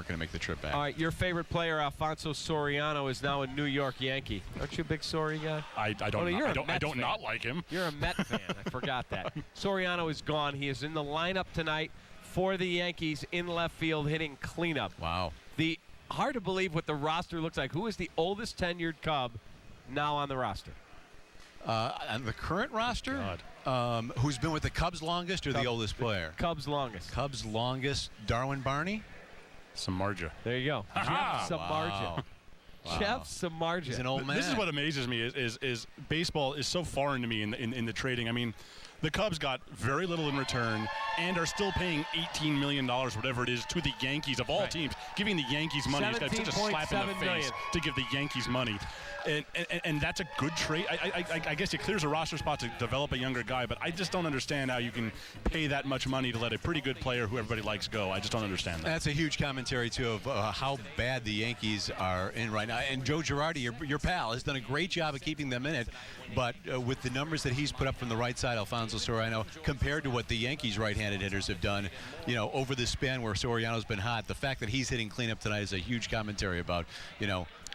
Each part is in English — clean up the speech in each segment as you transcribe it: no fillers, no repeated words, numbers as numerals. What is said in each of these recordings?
going to make the trip back. All right, your favorite player, Alfonso Soriano, is now a New York Yankee. Aren't you a big Sori guy? I don't not like him. You're a Met fan. I forgot that. Soriano is gone. He is in the lineup tonight for the Yankees in left field hitting cleanup. Wow. Hard to believe what the roster looks like. Who is the oldest tenured Cub now on the roster? On the current roster? Who's been with the Cubs longest or the oldest player? Cubs longest. Cubs longest, Darwin Barney? Samardzija. There you go. Jeff Samardzija. Wow. Jeff Samardzija. He's an old man. This is what amazes me is baseball is so foreign to me in the trading. I mean, the Cubs got very little in return and are still paying $18 million, whatever it is, to the Yankees of all teams. Giving the Yankees money is such a slap in the face to give the Yankees money. And that's a good trade. I guess it clears a roster spot to develop a younger guy, but I just don't understand how you can pay that much money to let a pretty good player who everybody likes go. I just don't understand that. That's a huge commentary, too, of how bad the Yankees are in right now. And Joe Girardi, your pal, has done a great job of keeping them in it, but with the numbers that he's put up from the right side, Alfonso Soriano, compared to what the Yankees right-handed hitters have done, over the span where Soriano's been hot, the fact that he's hitting cleanup tonight is a huge commentary about,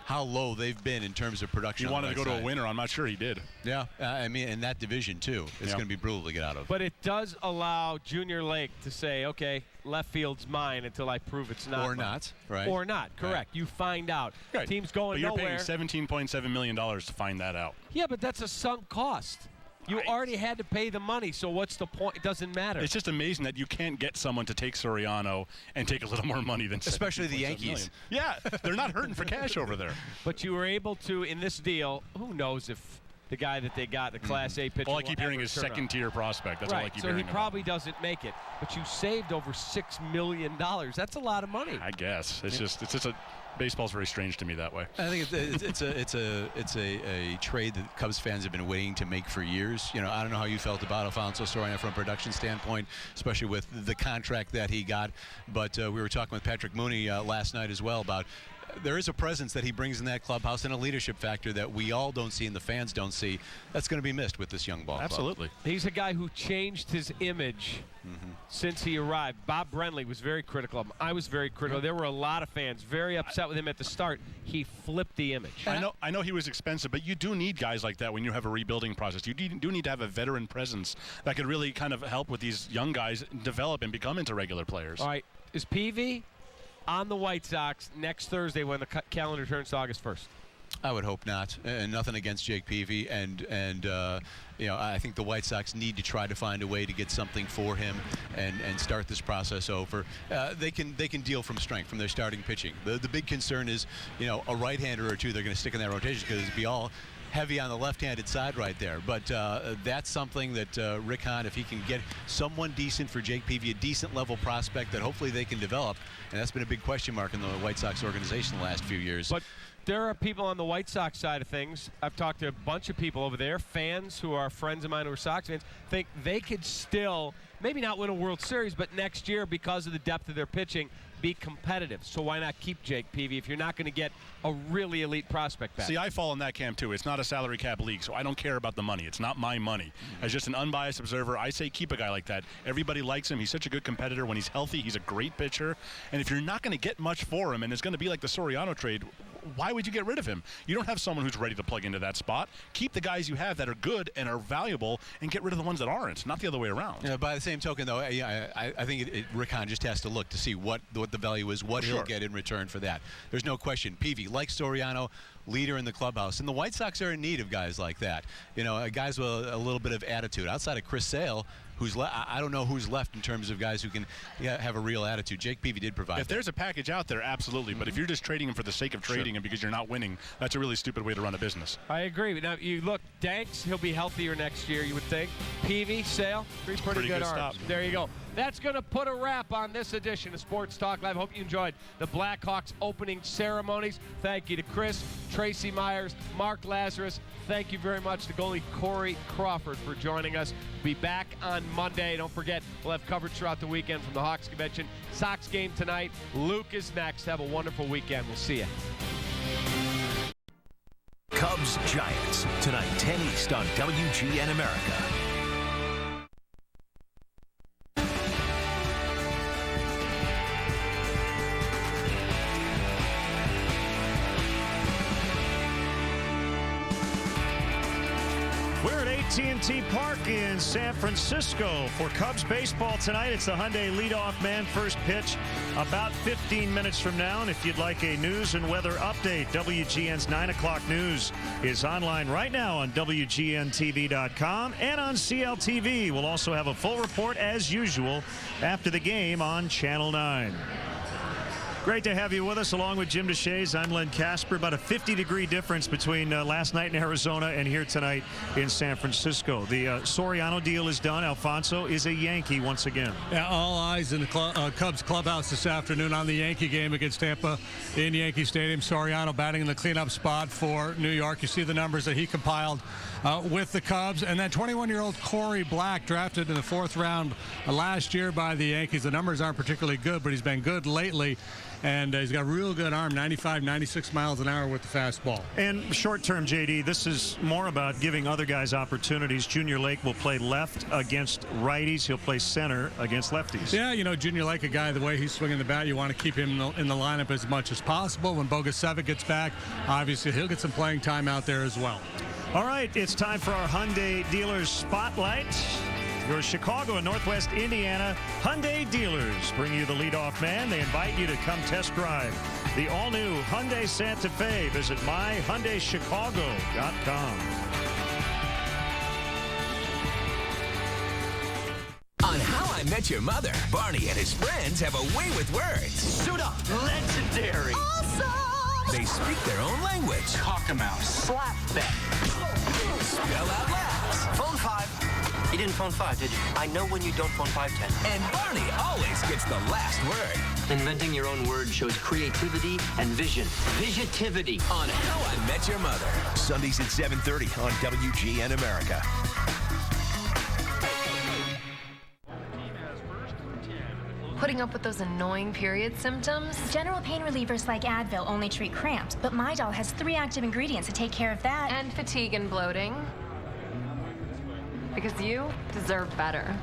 how low they've been in terms of production. He wanted to go to a winner. I'm not sure he did. Yeah, I mean, in that division, too. It's going to be brutal to get out of. But it does allow Junior Lake to say, okay, left field's mine until I prove it's not. Or not, right? Or not, correct. Right. You find out. Right. Team's going nowhere. But you're paying $17.7 million to find that out. Yeah, but that's a sunk cost. You already had to pay the money, so what's the point? It doesn't matter. It's just amazing that you can't get someone to take Soriano and take a little more money than especially the Yankees. Yeah, they're not hurting for cash over there. But you were able to, in this deal, who knows if the guy that they got, the Class A pitcher, all I keep hearing is second-tier prospect. That's all I keep hearing. So he probably doesn't make it. But you saved over $6 million. That's a lot of money. I guess. It's just a baseball's very strange to me that way. I think it's a trade that Cubs fans have been waiting to make for years. I don't know how you felt about Alfonso Soriano from a production standpoint, especially with the contract that he got. But we were talking with Patrick Mooney last night as well about there is a presence that he brings in that clubhouse and a leadership factor that we all don't see and the fans don't see. That's going to be missed with this young ball club. Absolutely. He's a guy who changed his image since he arrived. Bob Brenly was very critical of him. I was very critical. There were a lot of fans very upset with him at the start. He flipped the image. I know he was expensive, but you do need guys like that when you have a rebuilding process. You do need to have a veteran presence that could really kind of help with these young guys develop and become into regular players. All right. Is PV on the White Sox next Thursday when the calendar turns to August 1st? I would hope not. And nothing against Jake Peavy. And I think the White Sox need to try to find a way to get something for him and start this process over. They can deal from strength from their starting pitching. The big concern is, a right-hander or two they're going to stick in that rotation because it'd be all heavy on the left-handed side right there. But that's something that Rick Hahn, if he can get someone decent for Jake Peavy, a decent level prospect that hopefully they can develop, and that's been a big question mark in the White Sox organization the last few years. But there are people on the White Sox side of things. I've talked to a bunch of people over there, fans who are friends of mine who are Sox fans, think they could still, maybe not win a World Series, but next year, because of the depth of their pitching, be competitive. So why not keep Jake Peavy if you're not going to get a really elite prospect back? See, I fall in that camp too. It's not a salary cap league, so I don't care about the money. It's not my money. As just an unbiased observer, I say keep a guy like that. Everybody likes him. He's such a good competitor. When he's healthy, he's a great pitcher. And if you're not going to get much for him, and it's going to be like the Soriano trade, why would you get rid of him? You don't have someone who's ready to plug into that spot. Keep the guys you have that are good and are valuable, and get rid of the ones that aren't. Not the other way around. Yeah, by the same token, though, I think Rick Hahn just has to look to see what the value is, what he'll get in return for that. There's no question. Peavy, like Soriano, leader in the clubhouse. And the White Sox are in need of guys like that. Guys with a little bit of attitude. Outside of Chris Sale, I don't know who's left in terms of guys who can have a real attitude. Jake Peavy did provide If there's a package out there, absolutely. But if you're just trading him for the sake of trading him because you're not winning, that's a really stupid way to run a business. I agree. Now, you look, Danks, he'll be healthier next year, you would think. Peavy, Sale, pretty good arms. Stop. There you go. That's going to put a wrap on this edition of Sports Talk Live. Hope you enjoyed the Blackhawks opening ceremonies. Thank you to Chris, Tracy Myers, Mark Lazarus. Thank you very much to goalie Corey Crawford for joining us. Be back on Monday. Don't forget, we'll have coverage throughout the weekend from the Hawks convention. Sox game tonight. Luke is next. Have a wonderful weekend. We'll see you. Cubs Giants tonight, 10 East on WGN America. AT&T Park in San Francisco for Cubs baseball tonight. It's the Hyundai leadoff man. First pitch about 15 minutes from now. And if you'd like a news and weather update, WGN's 9 o'clock news is online right now on WGNTV.com and on CLTV. We'll also have a full report as usual after the game on Channel 9. Great to have you with us, along with Jim DeShays. I'm Len Casper. About a 50-degree difference between last night in Arizona and here tonight in San Francisco. The Soriano deal is done. Alfonso is a Yankee once again. Yeah, all eyes in the Cubs clubhouse this afternoon on the Yankee game against Tampa in Yankee Stadium. Soriano batting in the cleanup spot for New York. You see the numbers that he compiled with the Cubs. And then 21-year-old Corey Black, drafted in the 4th round last year by the Yankees. The numbers aren't particularly good, but he's been good lately. And he's got a real good arm, 95, 96 miles an hour with the fastball. And short-term, JD, this is more about giving other guys opportunities. Junior Lake will play left against righties. He'll play center against lefties. Yeah, you know, Junior Lake, a guy, the way he's swinging the bat, you want to keep him in the lineup as much as possible. When Bogasevic gets back, obviously he'll get some playing time out there as well. All right, it's time for our Hyundai Dealers Spotlight. Your Chicago and Northwest Indiana Hyundai dealers bring you the leadoff man. They invite you to come test drive the all-new Hyundai Santa Fe. Visit myhyundaichicago.com. On How I Met Your Mother, Barney and his friends have a way with words. Suit up. Legendary. Awesome! They speak their own language. Cockamouse. Slap bet. Spell out laughs. Phone 5. You didn't phone 5, did you? I know when you don't phone 510. And Barney always gets the last word. Inventing your own word shows creativity and vision. Visitivity. On How I Met Your Mother. Sundays at 7:30 on WGN America. Putting up with those annoying period symptoms? General pain relievers like Advil only treat cramps, but my doll has 3 active ingredients to take care of that. And fatigue and bloating? Because you deserve better.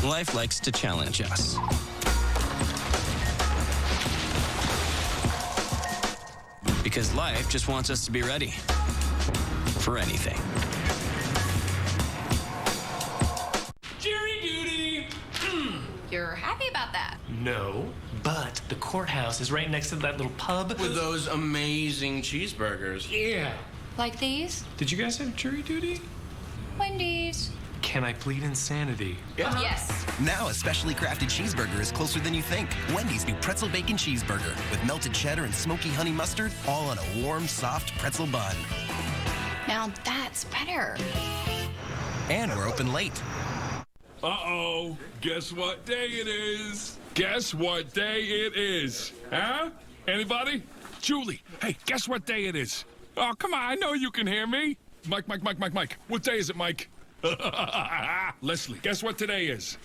Life likes to challenge us. Because life just wants us to be ready for anything. Jury duty! You're happy about that? No, but the courthouse is right next to that little pub with those amazing cheeseburgers. Yeah. Like these? Did you guys have jury duty? Wendy's. Can I plead insanity? Yes. Now a specially crafted cheeseburger is closer than you think. Wendy's new pretzel bacon cheeseburger with melted cheddar and smoky honey mustard, all on a warm, soft pretzel bun. Now that's better. And we're open late. Uh-oh. Guess what day it is? Guess what day it is? Huh? Anybody? Julie, hey, guess what day it is? Oh, come on, I know you can hear me. Mike. What day is it, Mike? Leslie, guess what today is?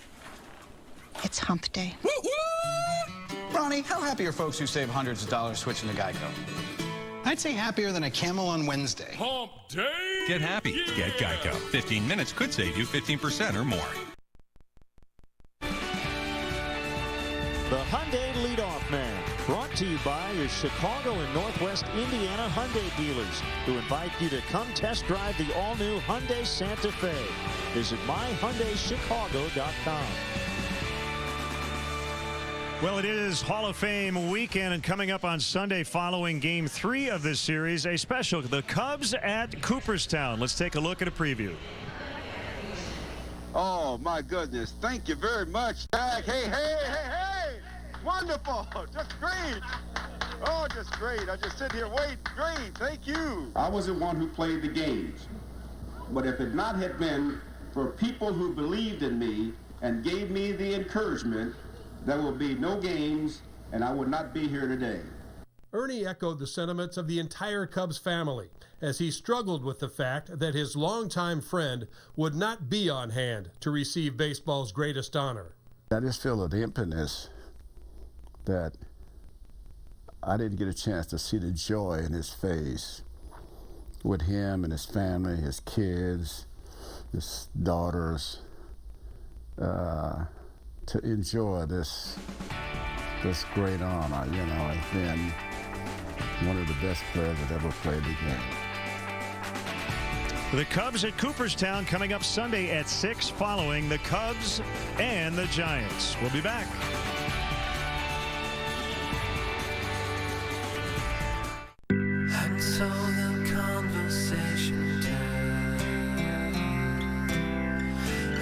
It's hump day. Woo-hoo! Ronnie, how happy are folks who save hundreds of dollars switching to Geico? I'd say happier than a camel on Wednesday. Hump day! Get happy. Yeah. Get Geico. 15 minutes could save you 15% or more. The Hyundai Leadoff Man, brought to you by your Chicago and Northwest Indiana Hyundai dealers, who invite you to come test drive the all-new Hyundai Santa Fe. Visit myhyundaichicago.com. Well, it is Hall of Fame weekend, and coming up on Sunday following Game 3 of this series, a special, the Cubs at Cooperstown. Let's take a look at a preview. Oh, my goodness. Thank you very much, Tag. Hey. Wonderful. Just great. Oh, just great. I just sit here waiting. Great. Thank you. I was the one who played the games. But if it not had been for people who believed in me and gave me the encouragement, there will be no games, and I would not be here today. Ernie echoed the sentiments of the entire Cubs family as he struggled with the fact that his longtime friend would not be on hand to receive baseball's greatest honor. I just feel the emptiness that I didn't get a chance to see the joy in his face with him and his family, his kids, his daughters, to enjoy this great honor. You know, he's been one of the best players that ever played the game. The Cubs at Cooperstown coming up Sunday at 6 following the Cubs and the Giants. We'll be back. So the conversation turned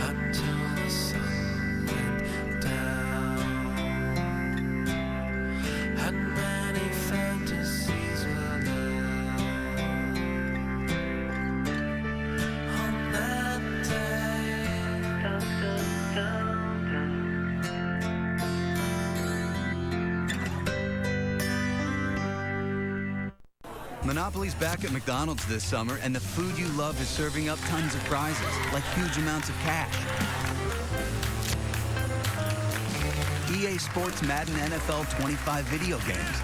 until the sun went down, and many fantasies were learned on that day. Monopoly's back at McDonald's this summer, and the food you love is serving up tons of prizes, like huge amounts of cash. EA Sports Madden NFL 25 video games.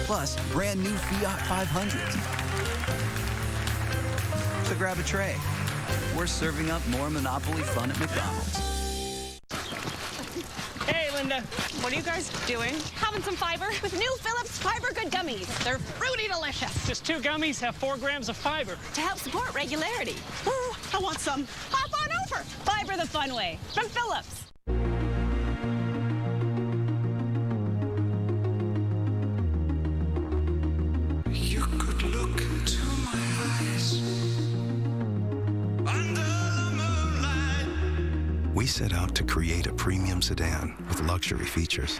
Plus, brand new Fiat 500s. So grab a tray. We're serving up more Monopoly fun at McDonald's. Hey, Linda. What are you guys doing? Having some fiber with new Phillips Fiber Good Gummies. They're fruity delicious. Just 2 gummies have 4 grams of fiber. To help support regularity. Ooh, I want some. Hop on over. Fiber the fun way. From Phillips. You could look into my eyes under the moonlight. We set out to create a premium sedan with luxury features.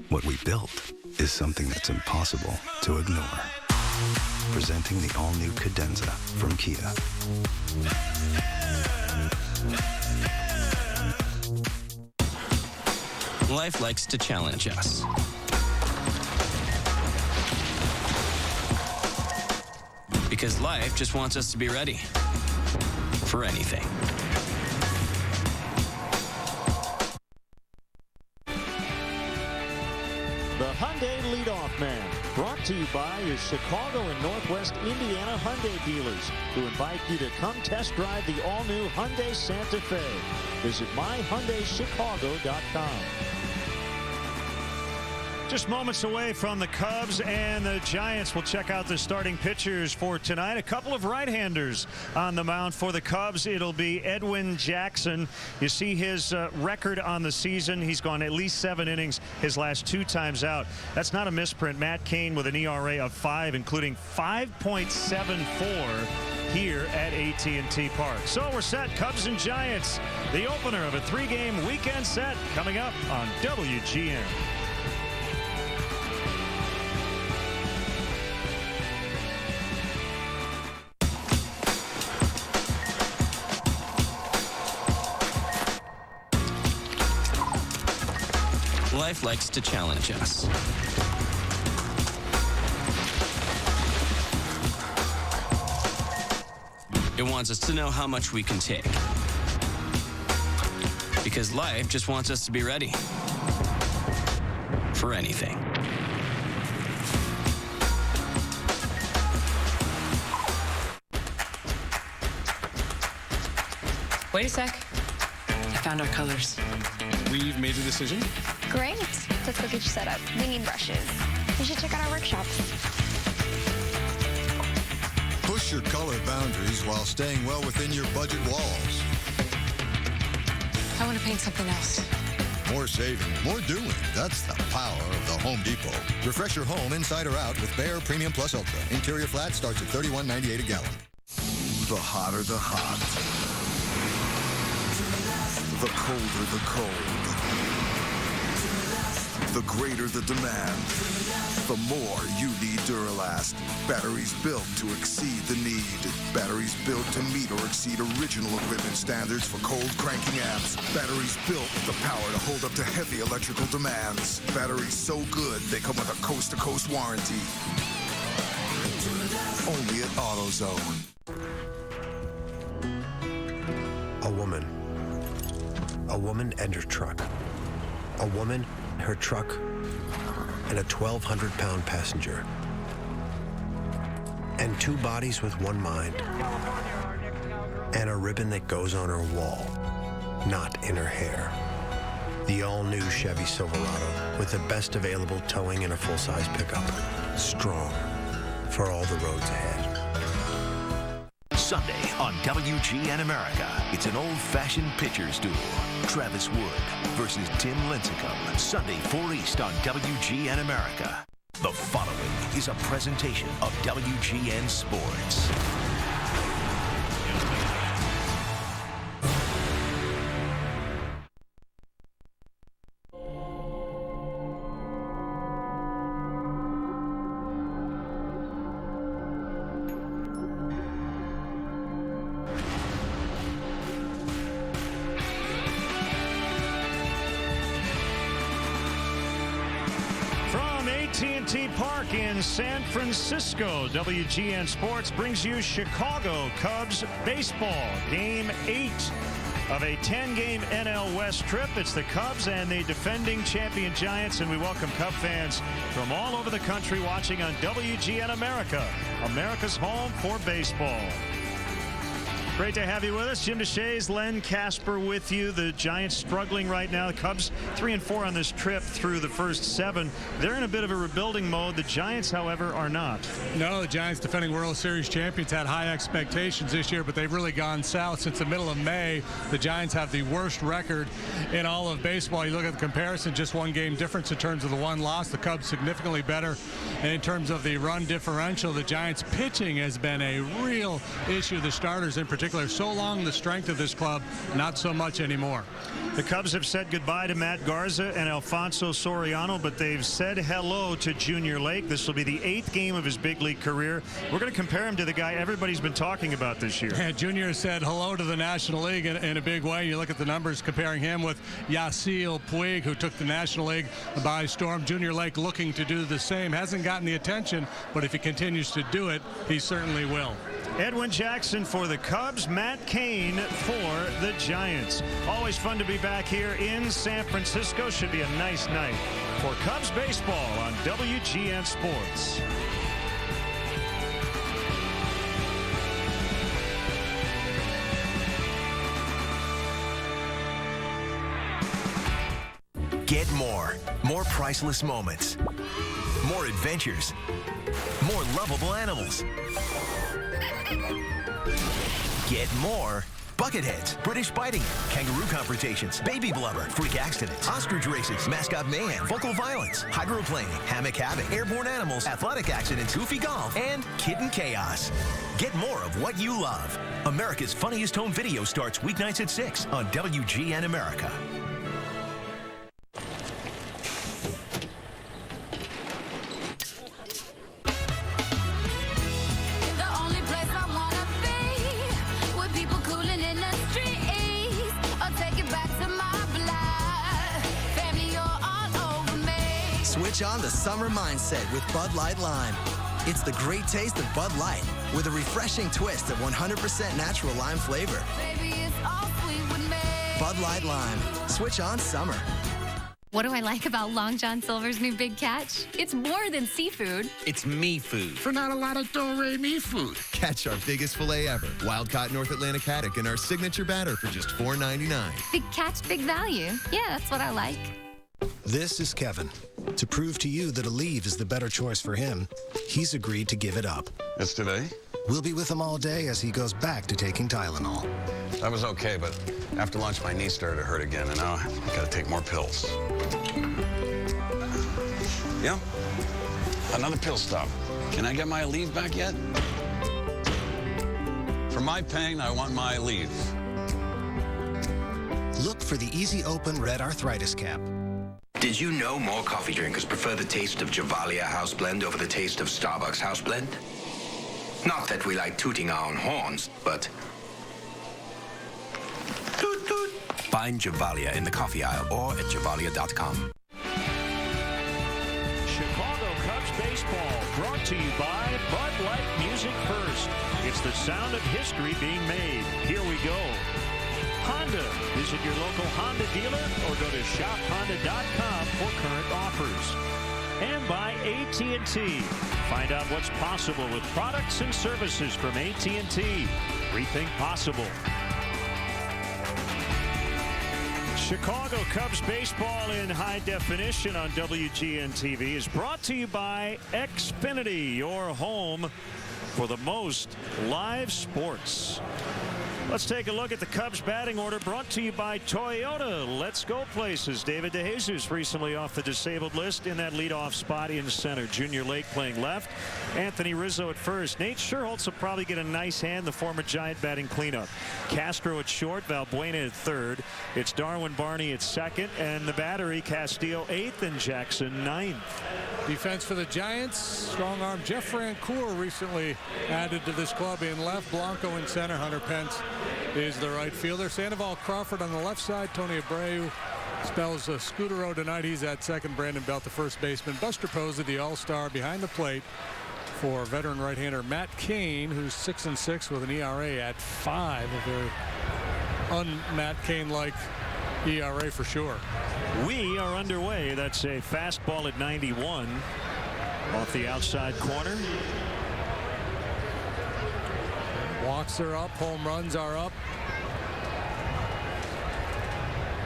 What we built is something that's impossible to ignore. Presenting the all-new Cadenza from Kia. Life likes to challenge us. Because life just wants us to be ready for anything. The Hyundai Leadoff Man, brought to you by your Chicago and Northwest Indiana Hyundai dealers, who invite you to come test drive the all-new Hyundai Santa Fe. Visit myhyundaichicago.com. Just moments away from the Cubs and the Giants. We'll check out the starting pitchers for tonight. A couple of right-handers on the mound for the Cubs. It'll be Edwin Jackson. You see his record on the season. He's gone at least 7 innings his last 2 times out. That's not a misprint. Matt Cain with an ERA of 5, including 5.74 here at AT&T Park. So we're set. Cubs and Giants, the opener of a 3-game weekend set, coming up on WGN. Life likes to challenge us. It wants us to know how much we can take. Because life just wants us to be ready for anything. Wait a sec. I found our colors. We've made the decision. Great. Let's go get you set up. We need brushes. You should check out our workshops. Push your color boundaries while staying well within your budget walls. I want to paint something else. More saving, more doing. That's the power of the Home Depot. Refresh your home inside or out with Behr Premium Plus Ultra. Interior flat starts at $31.98 a gallon. The hotter the hot. The colder the cold. The greater the demand. The more you need Duralast. Batteries built to exceed the need. Batteries built to meet or exceed original equipment standards for cold cranking amps. Batteries built with the power to hold up to heavy electrical demands. Batteries so good they come with a coast-to-coast warranty. Only at AutoZone. A woman. A woman and her truck. A woman, her truck, and a 1,200-pound passenger. And 2 bodies with 1 mind. And a ribbon that goes on her wall, not in her hair. The all-new Chevy Silverado with the best available towing and a full-size pickup. Strong for all the roads ahead. Sunday on WGN America, it's an old-fashioned pitcher's duel. Travis Wood versus Tim Lincecum. Sunday 4 East on WGN America. The following is a presentation of WGN Sports. AT&T Park in San Francisco, WGN Sports brings you Chicago Cubs baseball. Game 8 of a 10-game NL West trip. It's the Cubs and the defending champion Giants, and we welcome Cub fans from all over the country watching on WGN America, America's home for baseball. Great to have you with us. Jim DeShays, Len Casper with you. The Giants struggling right now. The Cubs 3-4 on this trip through the first 7. They're in a bit of a rebuilding mode. The Giants, however, are not. No, the Giants, defending World Series champions, had high expectations this year, but they've really gone south since the middle of May. The Giants have the worst record in all of baseball. You look at the comparison, just one game difference in terms of the one loss. The Cubs significantly better. And in terms of the run differential, the Giants pitching has been a real issue. The starters in particular. So long the strength of this club, not so much anymore. The Cubs have said goodbye to Matt Garza and Alfonso Soriano, but they've said hello to Junior Lake. This will be the 8th game of his big league career. We're going to compare him to the guy everybody's been talking about this year. Yeah, Junior said hello to the National League in a big way. You look at the numbers comparing him with Yasiel Puig, who took the National League by storm. Junior Lake looking to do the same. Hasn't gotten the attention, but if he continues to do it, he certainly will. Edwin Jackson for the Cubs, Matt Cain for the Giants. Always fun to be back here in San Francisco. Should be a nice night for Cubs baseball on WGN Sports. Get more. More priceless moments. More adventures. More lovable animals. Get more Bucketheads, British biting, kangaroo confrontations, baby blubber, freak accidents, ostrich races, mascot mayhem, vocal violence, hydroplaning, hammock havoc, airborne animals, athletic accidents, goofy golf, and kitten chaos. Get more of what you love. America's Funniest Home Video starts weeknights at 6 on WGN America. Switch on the summer mindset with Bud Light Lime. It's the great taste of Bud Light with a refreshing twist of 100% natural lime flavor. Baby, it's all sweet with me. Bud Light Lime. Switch on summer. What do I like about Long John Silver's new Big Catch? It's more than seafood. It's me food. For not a lot of do-re-mi food. Catch our biggest filet ever. Wild-caught North Atlantic haddock in our signature batter for just $4.99. Big Catch, big value. Yeah, that's what I like. This is Kevin. To prove to you that Aleve is the better choice for him, he's agreed to give it up. It's today? We'll be with him all day as he goes back to taking Tylenol. That was okay, but after lunch, my knee started to hurt again, and now I gotta take more pills. Yeah? Another pill stop. Can I get my Aleve back yet? For my pain, I want my Aleve. Look for the Easy Open Red Arthritis Cap. Did you know more coffee drinkers prefer the taste of Javalia House Blend over the taste of Starbucks House Blend? Not that we like tooting our own horns, but... Toot toot. Find Javalia in the coffee aisle or at javalia.com. Chicago Cubs baseball brought to you by Bud Light Music First. It's the sound of history being made. Here we go. Honda. Visit your local Honda dealer or go to shophonda.com for current offers. And by AT&T. Find out what's possible with products and services from AT&T. Rethink possible. Chicago Cubs baseball in high definition on WGN TV is brought to you by Xfinity, your home for the most live sports. Let's take a look at the Cubs batting order, brought to you by Toyota. Let's go places. David DeJesus recently off the disabled list in that leadoff spot in center. Junior Lake playing left. Anthony Rizzo at first. Nate Scherholtz will probably get a nice hand, the former Giant batting cleanup. Castro at short, Valbuena at third. It's Darwin Barney at second, and the battery, Castillo eighth and Jackson ninth. Defense for the Giants. Strong arm Jeff Francoeur recently added to this club in left. Blanco in center. Hunter Pence is the right fielder. Sandoval Crawford on the left side. Tony Abreu spells Scutero tonight. He's at second. Brandon Belt, the first baseman. Buster Posey, the all-star, behind the plate for veteran right-hander Matt Cain, who's 6-6 with an ERA at 5. A very un-Matt Cain-like ERA for sure. We are underway. That's a fastball at 91 off the outside corner. Walks are up, home runs are up.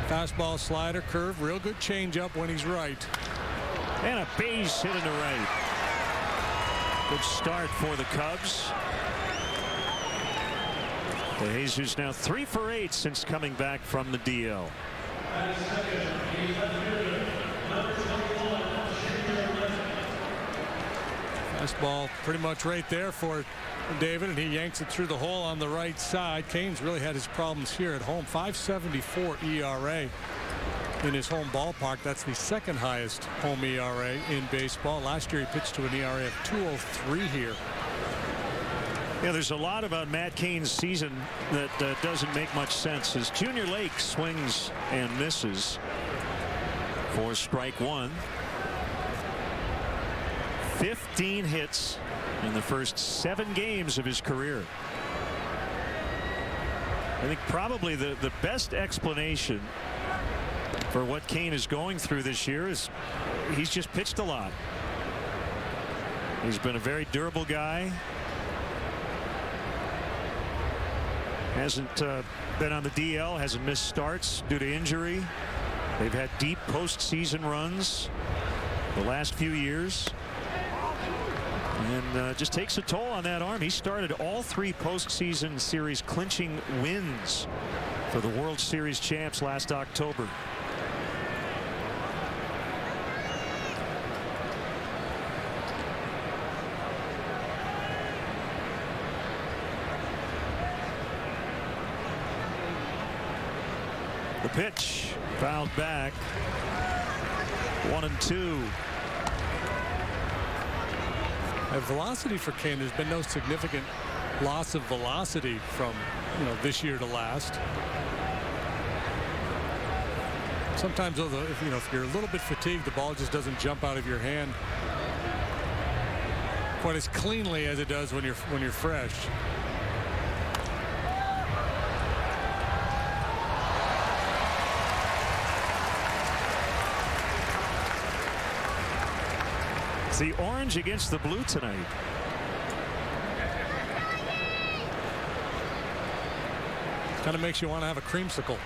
Fastball, slider, curve, real good changeup when he's right. And a base hit into right. Good start for the Cubs. DeJesus now 3 for 8 since coming back from the DL. Fastball pretty much right there for David, and he yanks it through the hole on the right side. Cain's really had his problems here at home. 5.74 ERA in his home ballpark. That's the second highest home ERA in baseball. Last year he pitched to an ERA of 2.03 here. Yeah, there's a lot about Matt Cain's season that doesn't make much sense. As Junior Lake swings and misses for strike one. 15 hits in the first 7 games of his career. I think probably the best explanation for what Cain is going through this year is he's just pitched a lot. He's been a very durable guy. Hasn't been on the DL, hasn't missed starts due to injury. They've had deep postseason runs the last few years. And just takes a toll on that arm. He started all 3 postseason series clinching wins for the World Series champs last October. The pitch fouled back. 1-2. At velocity for Cain, there's been no significant loss of velocity from this year to last. Sometimes though, if you're a little bit fatigued, the ball just doesn't jump out of your hand quite as cleanly as it does when you're fresh. It's the orange against the blue tonight. Kind of makes you want to have a creamsicle.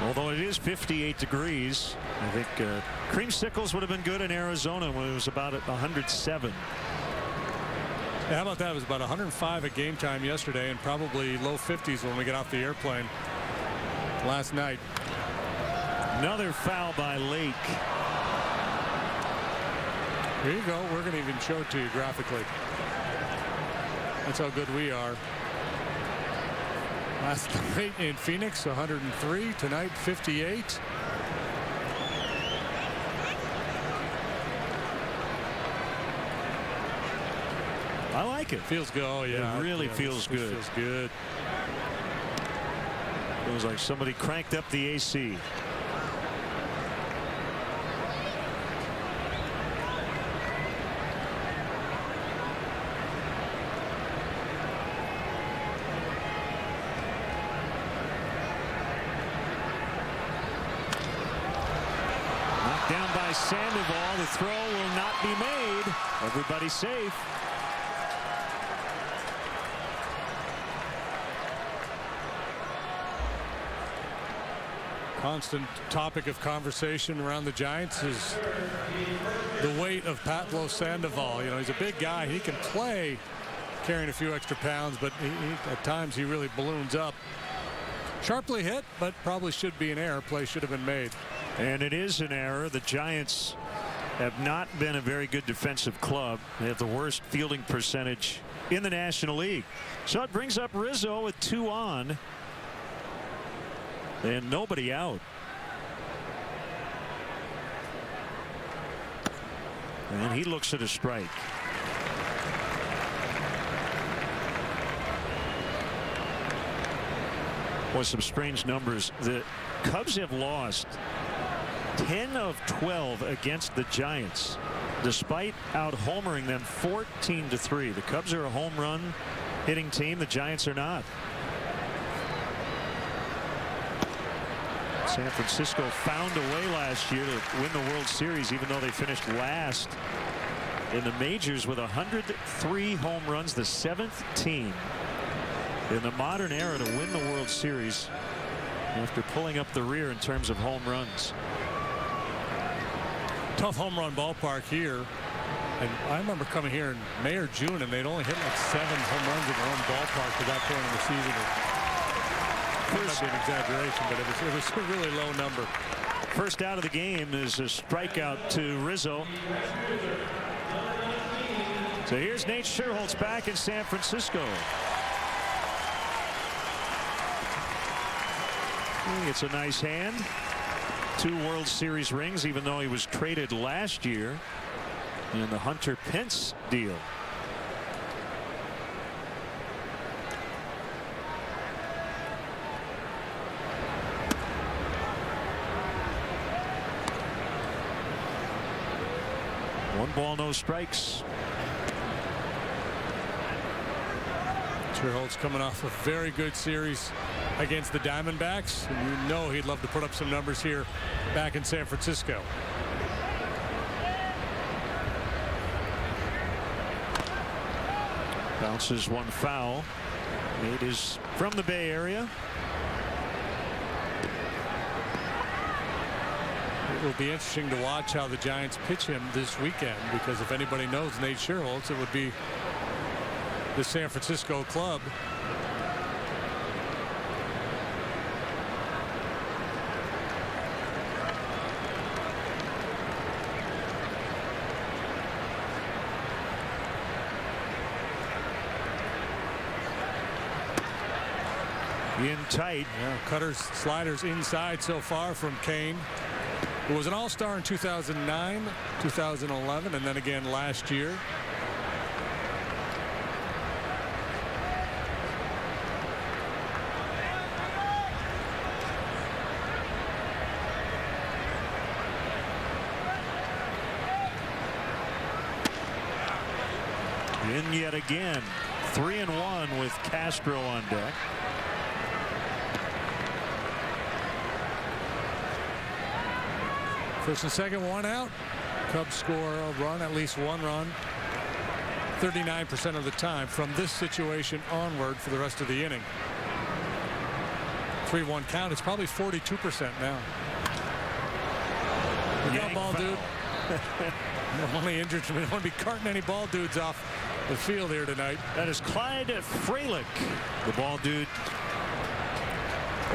Although it is 58 degrees, I think creamsicles would have been good in Arizona when it was about at 107. Yeah, how about that? It was about 105 at game time yesterday and probably low 50s when we get off the airplane last night. Another foul by Lake. Here you go. We're going to even show it to you graphically. That's how good we are. Last night in Phoenix, 103. Tonight, 58. I like it. Feels good. Oh, yeah. It really feels good. Feels good. It was like somebody cranked up the AC. Knocked down by Sandoval. The throw will not be made. Everybody safe. Constant topic of conversation around the Giants is the weight of Pavlo Sandoval. You know, he's a big guy. He can play carrying a few extra pounds, but at times he really balloons up. Sharply hit, but probably should be an error. Play should have been made. And it is an error. The Giants have not been a very good defensive club. They have the worst fielding percentage in the National League. So it brings up Rizzo with 2 on. And nobody out. And he looks at a strike. Boy, some strange numbers. The Cubs have lost 10 of 12 against the Giants, despite out-homering them 14-3. The Cubs are a home run hitting team. The Giants are not. San Francisco found a way last year to win the World Series, even though they finished last in the majors with 103 home runs, the 7th team in the modern era to win the World Series after pulling up the rear in terms of home runs. Tough home run ballpark here. And I remember coming here in May or June, and they'd only hit like 7 home runs in their own ballpark to that point in the season. That might be an exaggeration, but it was a really low number. First out of the game is a strikeout to Rizzo. So here's Nate Scherholtz back in San Francisco. He gets a nice hand. 2 World Series rings, even though he was traded last year in the Hunter Pence deal. One ball, no strikes. Scherholtz coming off a very good series against the Diamondbacks, and you know he'd love to put up some numbers here back in San Francisco. Bounces one foul. Nate is from the Bay Area. It will be interesting to watch how the Giants pitch him this weekend, because if anybody knows Nate Scherholtz, it would be the San Francisco club. In tight. Yeah, cutters, sliders inside so far from Kane, who was an all-star in 2009, 2011, and then again last year. In yet again. 3-1 with Castro on deck. First and second, 1 out. Cubs score a run, at least 1 run, 39% of the time from this situation onward for the rest of the inning. 3-1 count. It's probably 42% now. Look out, ball dude. I'm only injured. We don't want to be carting any ball dudes off the field here tonight. That is Clyde Frelick, the ball dude,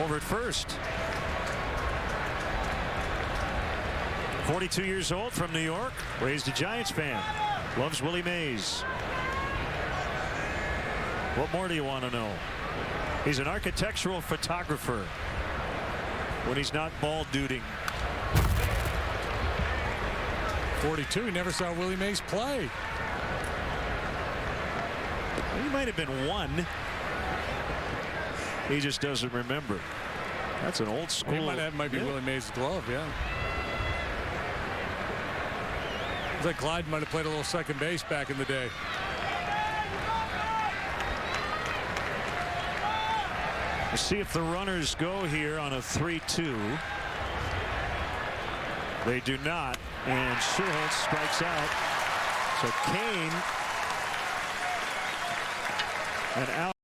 over at first. 42 years old, from New York, raised a Giants fan, loves Willie Mays. What more do you want to know? He's an architectural photographer when he's not ball duding. 42, he never saw Willie Mays play. He might have been 1. He just doesn't remember. That's an old school. Might be Willie Mays' glove, yeah. It's like Clyde might have played a little second base back in the day. We'll see if the runners go here on a 3-2. They do not, and Scherholtz strikes out. So Kane, and out.